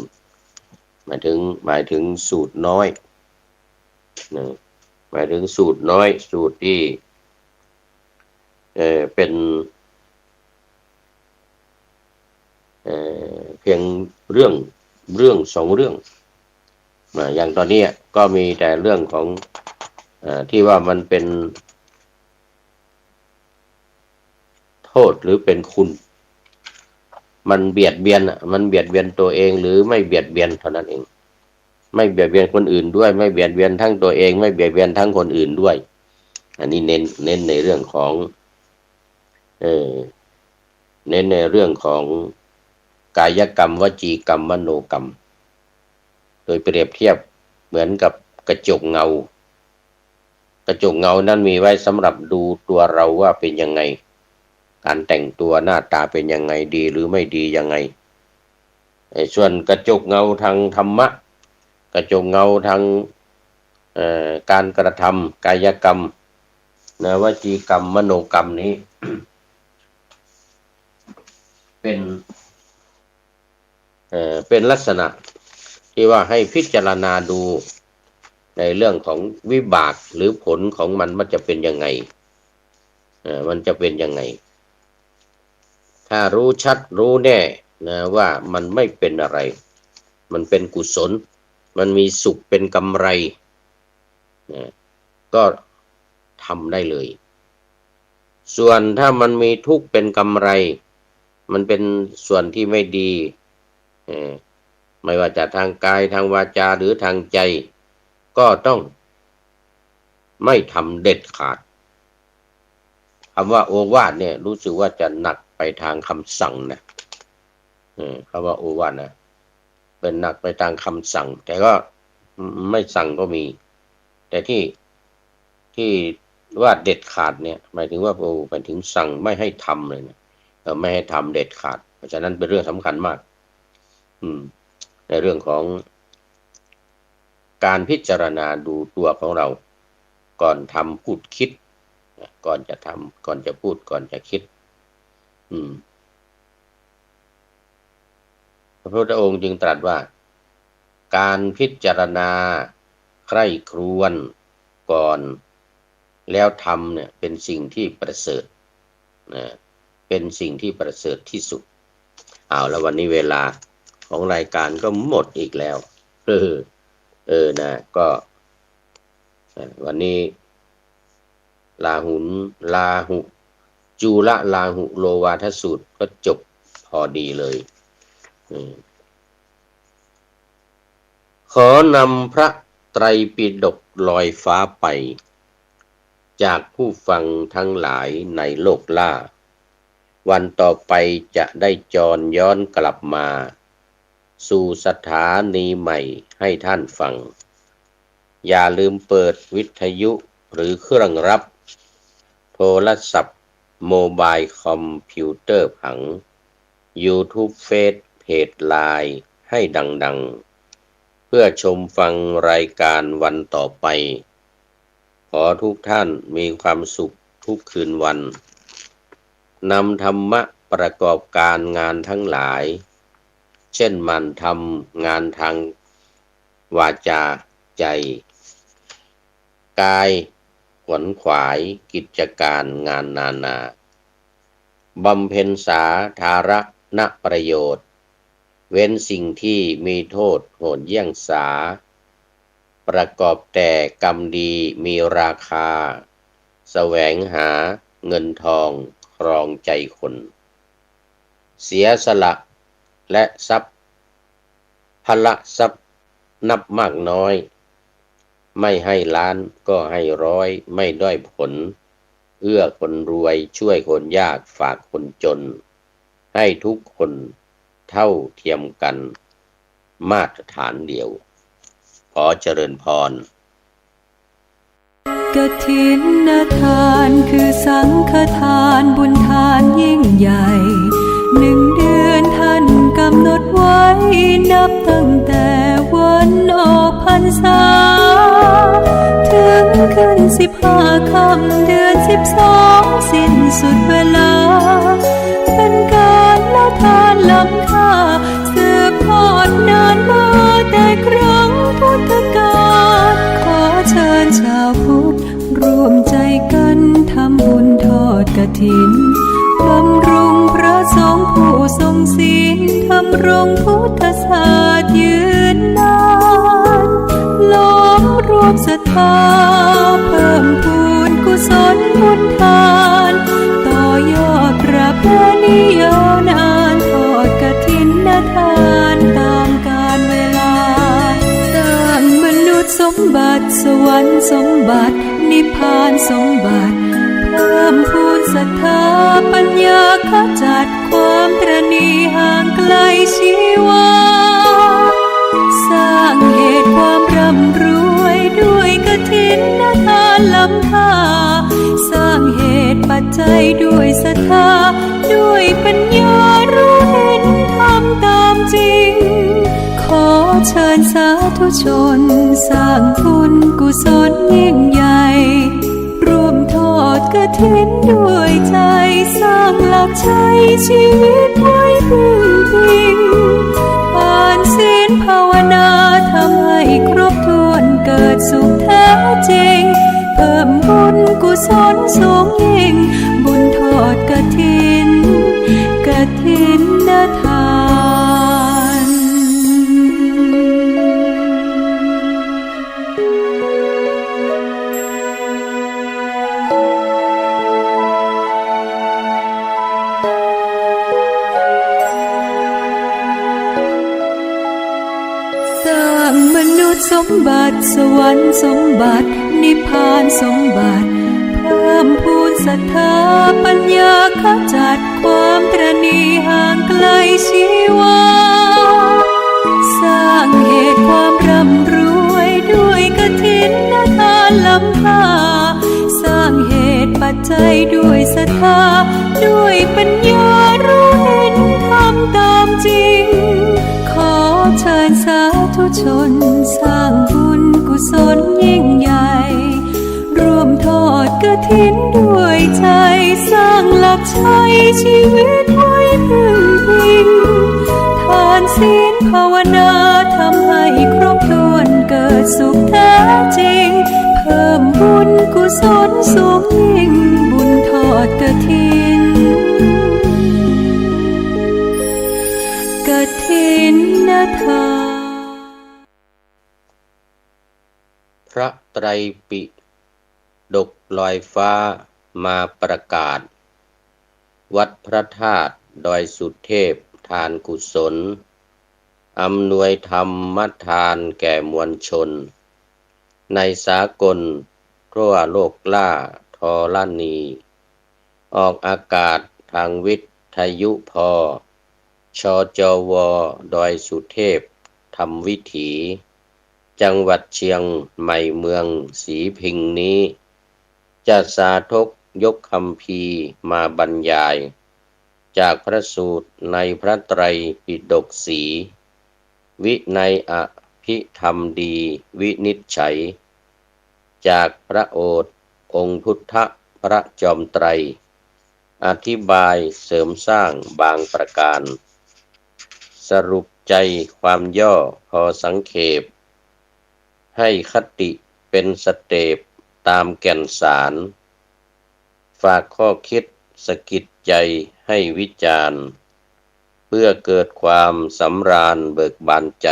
Speaker 1: หมายถึงสูตรน้อยหมายถึงสูตรน้อยสูตรที่เป็นเพียงเรื่องสองเรื่องอย่างตอนนี้ก็มีแต่เรื่องของที่ว่ามันเป็น โทษหรือเป็นคุณมันเบียดเบียนมันเบียดเบียนตัวเองหรือไม่เบียดเบียนเท่านั้นเองไม่เบียดเบียนคนอื่นด้วยไม่เบียดเบียนทั้งตัวเองไม่เบียดเบียนทั้งคนอื่นด้วยอันนี้เน้นในเรื่องของเน้นในเรื่องของกายกรรมวจีกรรมมโนกรรมโดยเปรียบเทียบเหมือนกับกระจกเงากระจกเงานั้นมีไว้สำหรับดูตัวเราว่าเป็นยังไงการแต่งตัวหน้าตาเป็นยังไงดีหรือไม่ดียังไงส่วนกระจกเงาทางธรรมะกระจกเงาทางการกระทำกายกรรมนะวจีกรรมมโนกรรมนี้ เป็นลักษณะที่ว่าให้พิจารณาดูในเรื่องของวิบากหรือผลของมันจะเป็นยังไงมันจะเป็นยังไงถ้ารู้ชัดรู้แน่นะว่ามันไม่เป็นอะไรมันเป็นกุศลมันมีสุขเป็นกำไรนะก็ทำได้เลยส่วนถ้ามันมีทุกข์เป็นกำไรมันเป็นส่วนที่ไม่ดีไม่ว่าจะทางกายทางวาจาหรือทางใจก็ต้องไม่ทำเด็ดขาดคำว่าโอวาทเนี่ยรู้สึกว่าจะหนักไปทางคำสั่งนะคำว่าโอวาทนะเป็นหนักไปทางคำสั่งแต่ก็ไม่สั่งก็มีแต่ที่ว่าเด็ดขาดเนี่ยหมายถึงว่าหมายถึงสั่งไม่ให้ทำเลยนะไม่ให้ทำเด็ดขาดเพราะฉะนั้นเป็นเรื่องสำคัญมากในเรื่องของการพิจารณาดูตัวของเราก่อนทำพูดคิดก่อนจะทำก่อนจะพูดก่อนจะคิดพระพุทธองค์จึงตรัสว่าการพิจารณาใคร่ครวญก่อนแล้วทำเนี่ยเป็นสิ่งที่ประเสริฐเป็นสิ่งที่ประเสริฐที่สุดเอาแล้ววันนี้เวลาของรายการก็หมดอีกแล้วนะก็วันนี้ลาหุจูละลาหุโลวาทสูตรก็จบพอดีเลยขอนำพระไตรปิฎกลอยฟ้าไปจากผู้ฟังทั้งหลายในโลกล่าวันต่อไปจะได้จรย้อนกลับมาสู่สถานีใหม่ให้ท่านฟังอย่าลืมเปิดวิทยุหรือเครื่องรับโทรศัพท์โมบายคอมพิวเตอร์ผัง YouTube เฟซเพจไลน์ให้ดังๆเพื่อชมฟังรายการวันต่อไปขอทุกท่านมีความสุขทุกคืนวันนำธรรมะประกอบการงานทั้งหลายเช่นมันทำงานทางวาจาใจกายขวนขวายกิจการงานนานาบำเพ็ญสาธารณประโยชน์เว้นสิ่งที่มีโทษโหดเยี่ยงสาประกอบแต่กรรมดีมีราคาแสวงหาเงินทองครองใจคนเสียสละและทรัพย์พละทรัพย์นับมากน้อยไม่ให้ล้านก็ให้ร้อยไม่ด้อยผลเอื้อคนรวยช่วยคนยากฝากคนจนให้ทุกคนเท่าเทียมกันมาตรฐานเดียวขอเจริญพร
Speaker 2: กฐินทานคือสังฆทานบุญทานยิ่งใหญ่1 เดือนท่านกำหนดไว้นับตั้งแต่วันออกพรรษาถึงขึ้น15 ค่ำเดือน12สิ้นสุดเวลาเป็นการละทานล้ำค่าสืบทอดนานมาแต่ครั้งพุทธกาลขอเชิญชาวพุทธร่วมใจกันทำบุญทอดกฐินบำรุงพระสงฆ์ผู้ทรงศีลทำรงพุทธศาสนายืนนานล้อมรวมศรัทธาเพิ่มพูนกุศลบุญทานต่อยอดพระ ประนิยานานทอดกฐินทานตามกาลเวลาสร้างมนุษย์สมบัติสวรรค์สมบัตินิพพานสมบัติเพิ่มพูนศรัทธาปัญญาขจัดความตระหนี่ห่างไกลชีวาสร้างเหตุความร่ำรวยด้วยกฐินทานล้ำค่าสร้างเหตุปัจจัยด้วยศรัทธาด้วยปัญญารู้เห็นธรรมตามจริงขอเชิญสาธุชนสร้างบุญกุศลยิ่งใหญ่ร่วมทอดกฐินด้วยใจสร้างหลักชัยชีวิตไว้พึ่งพิงทานศีลภาวนาทำให้ครบถ้วนเกิดสุขแท้จริงเพิ่มบุญกุศลสูงยิ่งบุญทอดกฐินทานสร้างมนุษย์สมบัติสวรรค์สมบัตินิพพานสมบัติเพิ่มพูนศรัทธาปัญญาขจัดความตระหนี่ห่างไกลชีวาสร้างเหตุความร่ำรวยด้วยกฐินทานล้ำค่าสร้างเหตุปัจจัยด้วยศรัทธาด้วยปัญญารู้เห็นธรรมตามจริงขอเชิญสาธุชนสร้างบุญกุศลยิ่งใหญ่ร่วมทอดกฐินด้วยใจสร้างหลักชัยชีวิตไว้พึ่งพิงทานศีลภาวนาทำให้ครบถ้วนเกิดสุขแท้จริงเพิ่มบุญกุศลสูงยิ่งบุญทอดกฐินทาน
Speaker 1: พระไตรปิฎกลอยฟ้ามาประกาศวัดพระธาตุดอยสุเทพทานกุศลอำนวยธรรมทานแก่มวลชนในสากลทั่วโลกล่าธรณีออกอากาศทางวิทยุพชจวดอยสุเทพธรรมวิถีจังหวัดเชียงใหม่เมืองศรีพิงค์นี้จะสาธกยกคัมภีร์มาบรรยายจากพระสูตรในพระไตรปิฎกสีวินัยอภิธรรมดีวินิจฉัยจากพระโอษฐ์องค์พุทธพระจอมไตรอธิบายเสริมสร้างบางประการสรุปใจความย่อพอสังเขปให้คติเป็นสเต็ปตามแก่นสารฝากข้อคิดสะกิดใจให้วิจารณ์เพื่อเกิดความสำราญเบิกบานใจ